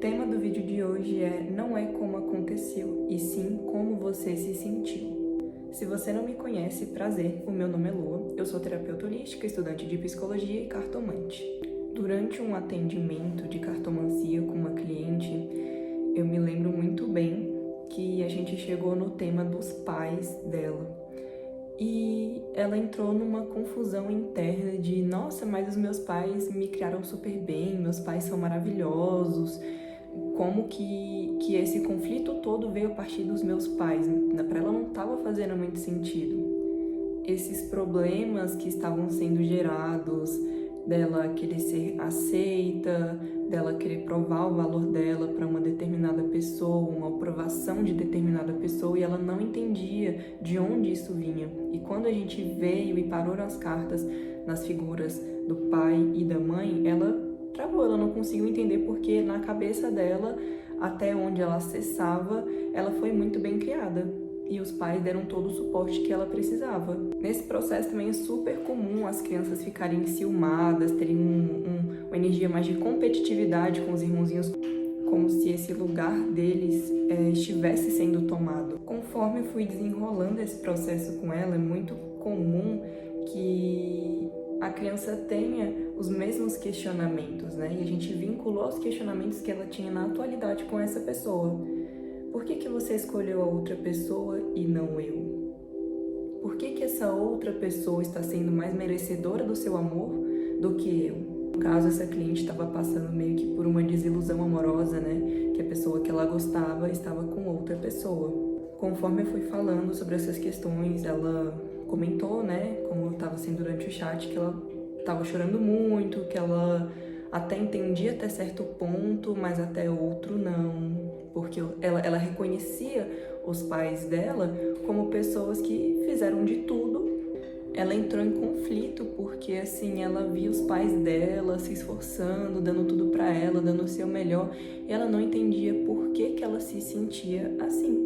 tema do vídeo de hoje é não é como aconteceu, e sim como você se sentiu. Se você não me conhece, prazer, o meu nome é Lua, eu sou terapeuta holística, estudante de psicologia e cartomante. Durante um atendimento de cartomancia com uma cliente, eu me lembro muito bem que a gente chegou no tema dos pais dela. E ela entrou numa confusão interna de nossa, mas os meus pais me criaram super bem, meus pais são maravilhosos, como que esse conflito todo veio a partir dos meus pais? Para ela não estava fazendo muito sentido. Esses problemas que estavam sendo gerados, dela querer ser aceita, dela querer provar o valor dela para uma determinada pessoa, uma aprovação de determinada pessoa, e ela não entendia de onde isso vinha. E quando a gente veio e parou as cartas nas figuras do pai e da mãe, ela travou, ela não conseguiu entender porque na cabeça dela, até onde ela acessava, ela foi muito bem criada. E os pais deram todo o suporte que ela precisava. Nesse processo também é super comum as crianças ficarem enciumadas, terem uma energia mais de competitividade com os irmãozinhos, como se esse lugar deles estivesse sendo tomado. Conforme eu fui desenrolando esse processo com ela, é muito comum que a criança tenha os mesmos questionamentos, né? E a gente vinculou os questionamentos que ela tinha na atualidade com essa pessoa. Por que você escolheu a outra pessoa e não eu? Por que essa outra pessoa está sendo mais merecedora do seu amor do que eu? No caso, essa cliente estava passando meio que por uma desilusão amorosa, né? Que a pessoa que ela gostava estava com outra pessoa. Conforme eu fui falando sobre essas questões, ela comentou, né? Como estava sendo durante o chat, que ela estava chorando muito, que ela até entendia até certo ponto, mas até outro não. Porque ela reconhecia os pais dela como pessoas que fizeram de tudo. Ela entrou em conflito porque, assim, ela via os pais dela se esforçando, dando tudo pra ela, dando o seu melhor, e ela não entendia por que ela se sentia assim.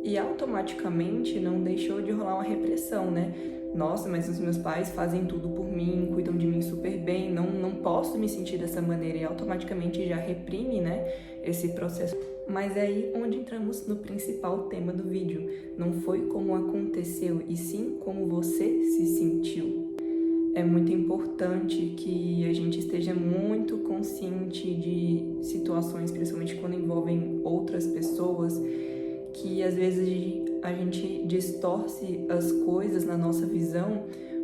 E automaticamente não deixou de rolar uma repressão, né? Nossa, mas os meus pais fazem tudo por mim, cuidam de mim super bem, não posso me sentir dessa maneira, e automaticamente já reprime, né, esse processo. Mas é aí onde entramos no principal tema do vídeo. Não foi como aconteceu, e sim como você se sentiu. É muito importante que a gente esteja muito consciente de situações, principalmente quando envolvem outras pessoas, que às vezes a gente distorce as coisas na nossa visão,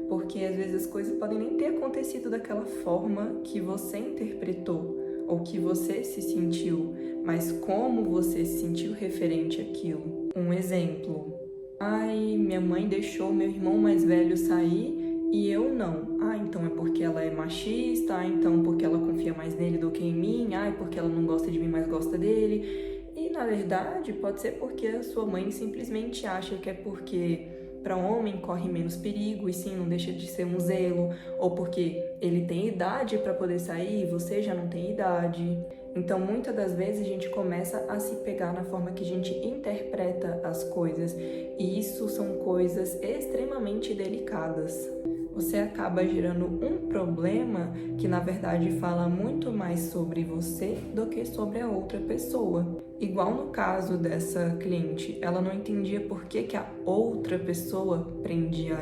porque às vezes as coisas podem nem ter acontecido daquela forma que você interpretou ou que você se sentiu, mas como você se sentiu referente àquilo. Um exemplo: ai, minha mãe deixou meu irmão mais velho sair e eu não. Ah, então é porque ela é machista, ah, então porque ela confia mais nele do que em mim, ah, porque ela não gosta de mim, mas gosta dele. E, na verdade, pode ser porque a sua mãe simplesmente acha que é porque para homem corre menos perigo e sim, não deixa de ser um zelo, ou porque ele tem idade para poder sair e você já não tem idade. Então, muitas das vezes a gente começa a se pegar na forma que a gente interpreta as coisas, e isso são coisas extremamente delicadas. Você acaba gerando um problema que, na verdade, fala muito mais sobre você do que sobre a outra pessoa. Igual no caso dessa cliente, ela não entendia por que a outra pessoa prendia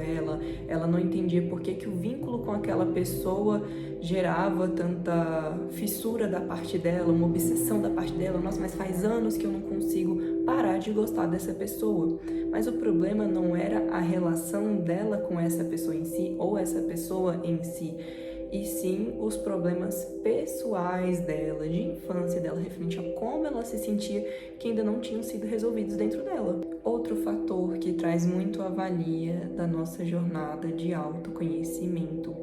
ela não entendia por que o vínculo com aquela pessoa gerava tanta fissura da parte dela, uma obsessão da parte dela. Nossa, mas faz anos que eu não consigo parar de gostar dessa pessoa. Mas o problema não era a relação dela com essa pessoa em si, ou essa pessoa em si, e sim os problemas pessoais dela, de infância dela, referente a como ela se sentia, que ainda não tinham sido resolvidos dentro dela. Outro fator que traz muito a valia da nossa jornada de autoconhecimento: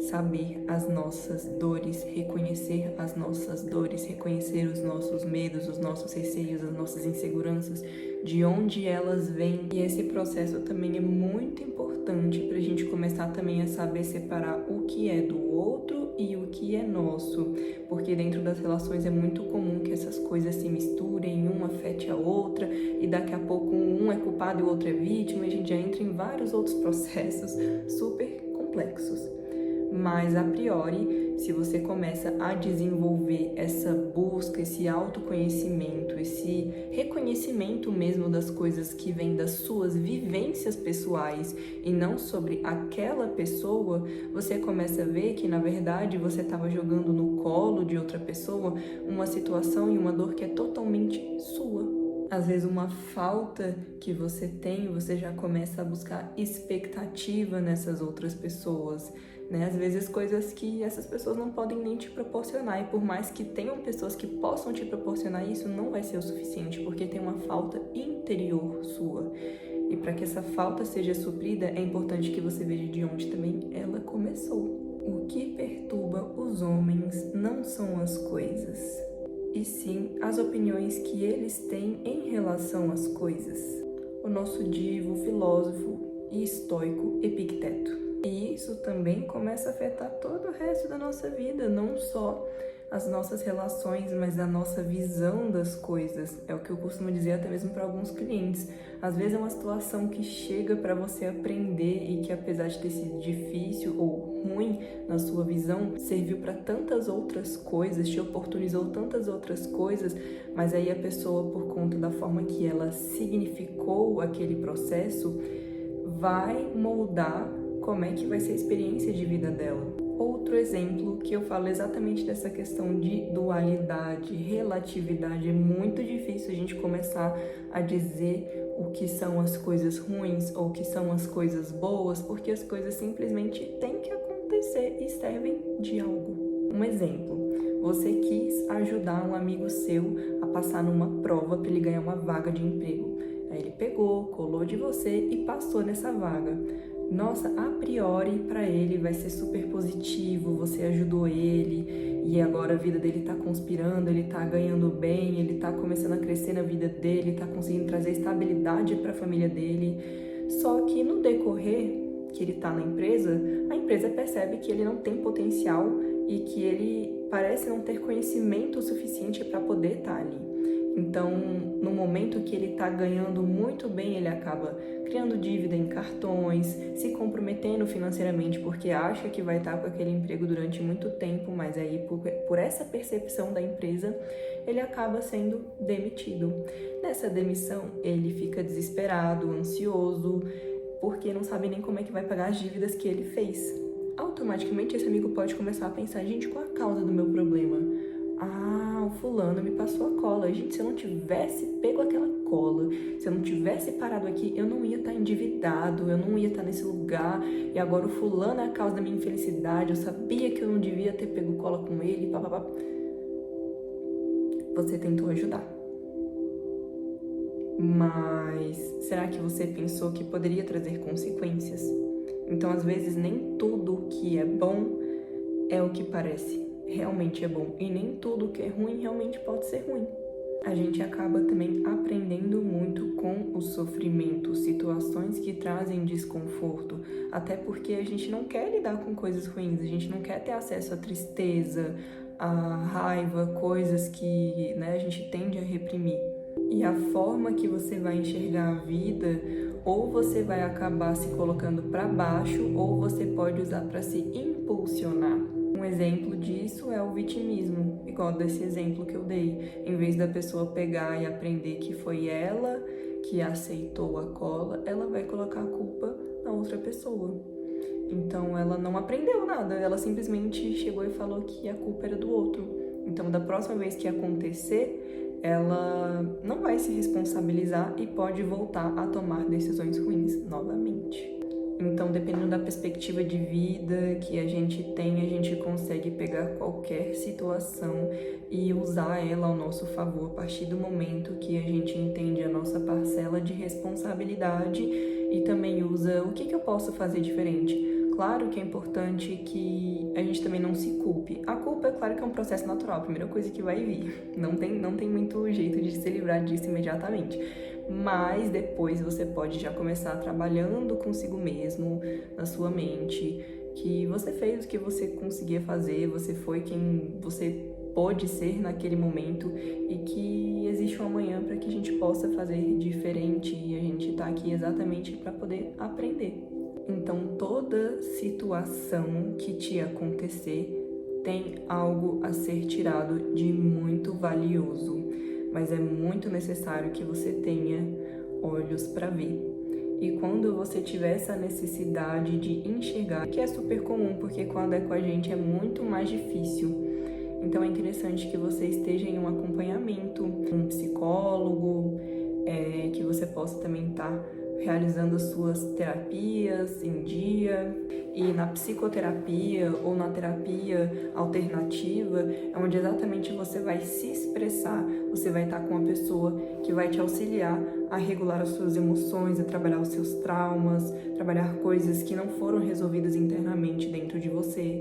saber as nossas dores, reconhecer as nossas dores, reconhecer os nossos medos, os nossos receios, as nossas inseguranças, de onde elas vêm. E esse processo também é muito importante para a gente começar também a saber separar o que é do outro e o que é nosso, porque dentro das relações é muito comum que essas coisas se misturem, uma afete a outra, e daqui a pouco um é culpado e o outro é vítima, e a gente já entra em vários outros processos super complexos. Mas, a priori, se você começa a desenvolver essa busca, esse autoconhecimento, esse reconhecimento mesmo das coisas que vêm das suas vivências pessoais e não sobre aquela pessoa, você começa a ver que, na verdade, você estava jogando no colo de outra pessoa uma situação e uma dor que é totalmente sua. Às vezes uma falta que você tem, você já começa a buscar expectativa nessas outras pessoas, né? Às vezes coisas que essas pessoas não podem nem te proporcionar, e por mais que tenham pessoas que possam te proporcionar isso, não vai ser o suficiente, porque tem uma falta interior sua. E para que essa falta seja suprida, é importante que você veja de onde também ela começou. O que perturba os homens não são as coisas, e sim as opiniões que eles têm em relação às coisas. O nosso divo, filósofo e estoico Epicteto. E isso também começa a afetar todo o resto da nossa vida, não só as nossas relações, mas a nossa visão das coisas. É o que eu costumo dizer até mesmo para alguns clientes. Às vezes é uma situação que chega para você aprender e que, apesar de ter sido difícil ou ruim na sua visão, serviu para tantas outras coisas, te oportunizou tantas outras coisas, mas aí a pessoa, por conta da forma que ela significou aquele processo, vai moldar como é que vai ser a experiência de vida dela. Outro exemplo que eu falo exatamente dessa questão de dualidade, relatividade, é muito difícil a gente começar a dizer o que são as coisas ruins ou o que são as coisas boas, porque as coisas simplesmente têm que acontecer e servem de algo. Um exemplo, você quis ajudar um amigo seu a passar numa prova para ele ganhar uma vaga de emprego. Aí ele pegou, colou de você e passou nessa vaga. Nossa, a priori para ele vai ser super positivo, você ajudou ele e agora a vida dele tá conspirando, ele tá ganhando bem, ele tá começando a crescer na vida dele, tá conseguindo trazer estabilidade para a família dele. Só que no decorrer que ele tá na empresa, a empresa percebe que ele não tem potencial e que ele parece não ter conhecimento suficiente para poder estar ali. Então, no momento que ele está ganhando muito bem, ele acaba criando dívida em cartões, se comprometendo financeiramente porque acha que vai estar com aquele emprego durante muito tempo, mas aí por essa percepção da empresa, ele acaba sendo demitido. Nessa demissão, ele fica desesperado, ansioso, porque não sabe nem como é que vai pagar as dívidas que ele fez. Automaticamente, esse amigo pode começar a pensar, gente, qual a causa do meu problema? Ah, o fulano me passou a cola. Gente, se eu não tivesse pego aquela cola, se eu não tivesse parado aqui, eu não ia estar endividado, eu não ia estar nesse lugar, e agora o fulano é a causa da minha infelicidade, eu sabia que eu não devia ter pego cola com ele, papapá. Você tentou ajudar. Mas será que você pensou que poderia trazer consequências? Então, às vezes, nem tudo que é bom é o que parece. Realmente é bom, e nem tudo que é ruim realmente pode ser ruim. A gente acaba também aprendendo muito com o sofrimento, situações que trazem desconforto, até porque a gente não quer lidar com coisas ruins, a gente não quer ter acesso à tristeza, à raiva, coisas que, a gente tende a reprimir. E a forma que você vai enxergar a vida, ou você vai acabar se colocando para baixo, ou você pode usar para se impulsionar. Um exemplo disso é o vitimismo, igual desse exemplo que eu dei. Em vez da pessoa pegar e aprender que foi ela que aceitou a cola, ela vai colocar a culpa na outra pessoa. Então ela não aprendeu nada, ela simplesmente chegou e falou que a culpa era do outro. Então da próxima vez que acontecer, ela não vai se responsabilizar e pode voltar a tomar decisões ruins novamente. Então, dependendo da perspectiva de vida que a gente tem, a gente consegue pegar qualquer situação e usar ela ao nosso favor a partir do momento que a gente entende a nossa parcela de responsabilidade e também usa o que eu posso fazer diferente. Claro que é importante que a gente também não se culpe. A culpa, é claro que é um processo natural, a primeira coisa que vai vir. Não tem muito jeito de se livrar disso imediatamente. Mas depois você pode já começar trabalhando consigo mesmo, na sua mente, que você fez o que você conseguia fazer, você foi quem você pôde ser naquele momento e que existe um amanhã para que a gente possa fazer diferente e a gente tá aqui exatamente para poder aprender. Então, toda situação que te acontecer tem algo a ser tirado de muito valioso, mas é muito necessário que você tenha olhos para ver. E quando você tiver essa necessidade de enxergar, que é super comum, porque quando é com a gente é muito mais difícil. Então é interessante que você esteja em um acompanhamento, um psicólogo, que você possa também estar realizando suas terapias em dia. E na psicoterapia ou na terapia alternativa é onde exatamente você vai se expressar, você vai estar com uma pessoa que vai te auxiliar a regular as suas emoções, a trabalhar os seus traumas, trabalhar coisas que não foram resolvidas internamente dentro de você.